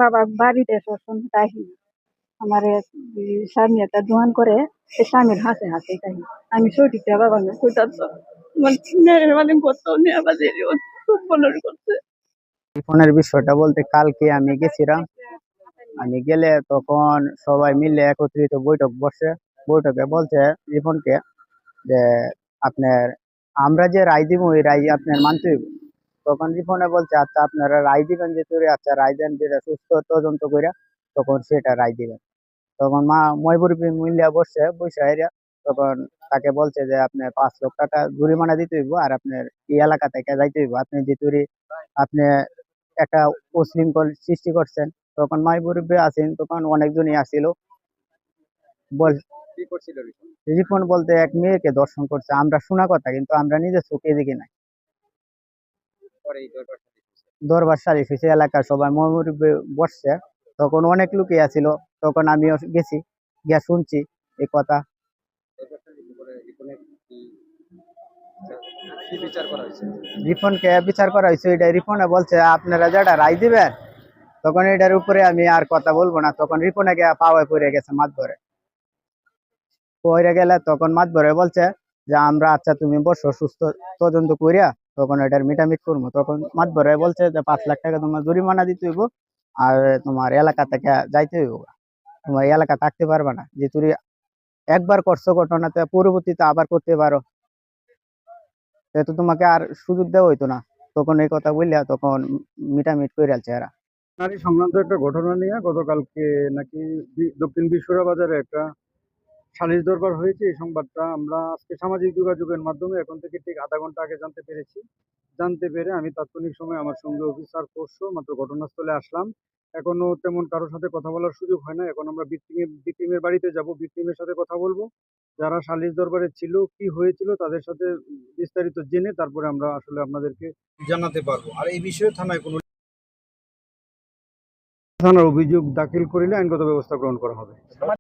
বাবা বাড়িতে সবসময় তাহি আমার স্বামী একটা দোকান করে, সে স্বামীর হাসে হাসে তাহি আমি সঠিকটা বাবা কোথাও মানে করতো খুব মনে করছে। ফোনের বিষয়টা বলতে কালকে আমি গেছিলাম, আমি গেলে তখন সবাই মিলে একত্রিত বৈঠক বসে। বৈঠকে বলছে রিপনকে যে আপনার আমরা যে রায় দিব ওই রায় আপনার মানতে হইব। তখন রিপনে বলছে আচ্ছা আপনারা রায় দিবেন যে তোরে, আচ্ছা রায় দেন, যেটা সুস্থ তদন্ত করে তখন সেটা রায় দিবেন। তখন ময়বুরী মিলিয়া বসে তখন তাকে বলছে যে আপনার 5 লাখ টাকা জরিমানা দিতে হইব, আর আপনার এই এলাকা থেকে যাইতে হইব। আপনি যে তুরি আপনি একটা উশৃঙ্খল সৃষ্টি করছেন। তখন মাইবুরুব্বি আছেন, তখন অনেকজনই আসছিল। রিপন বলতে এক মেয়েকে দর্শন করছে, আমরা শোনা কথা, কিন্তু আমরা নিজের চোখে দেখি নাই। দরবার শরীফ হয়েছে, এলাকার সবাই মুরব্বি বসছে, তখন অনেক লোকই আছিল। তখন আমিও গেছি, গিয়া শুনছি এই কথা। রিপনকে বিচার করা হয়েছে, এটা রিপনে বলছে আপনারা যেটা রায় দিবেন, তখন এটার উপরে আমি আর কথা বলবো না। তখন রিপনে পাওয়ায় পড়ে গেছে মাত ধরে পড়ে গেলে, তখন মাত ধরে বলছে যে আমরা আচ্ছা তুমি বসো, সুস্থ তদন্ত করিয়া তখন এটার মিটামিট করবো। তখন মাত ধরে বলছে যে 5 লাখ টাকা তোমার জরিমানা দিতে হইব, আর তোমার এলাকা থেকে যাইতে হইব, তোমার এলাকা থাকতে পারবে না। যে তুমি একবার করছো ঘটনাতে, পরবর্তীতে আবার করতে পারো, তো তোমাকে আর সুযোগ দেওয়া হইতো না। তখন এই কথা বললিয়া তখন মিটামিট করে আলছে এরা। নারী সংক্রান্ত একটা ঘটনা নিয়ে গতকালকে নাকি দক্ষিণ বিশ্বরা বাজারে একটা সালিশ দরবার হয়েছে। এই সংবাদটা আমরা আজকে সামাজিক যোগাযোগের মাধ্যমে এখন থেকে ঠিক আধা ঘন্টা আগে জানতে পেরেছি। জানতে পেরে আমি তাৎক্ষণিক সময় আমার সঙ্গে অফিসার ফোর্স মাত্র ঘটনাস্থলে আসলাম। এখনো তেমন কারোর সাথে কথা বলার সুযোগ হয় না। এখন আমরা ভিকটিমের বাড়িতে যাব, ভিকটিমের সাথে কথা বলবো, যারা সালিশ দরবারে ছিল, কি হয়েছিল তাদের সাথে বিস্তারিত জেনে তারপরে আমরা আসলে আপনাদেরকে জানাতে পারবো। আর এই বিষয়ে থানায় কোনো থানার অভিযোগ দাখিল করিলে আইনগত ব্যবস্থা গ্রহণ করা হবে।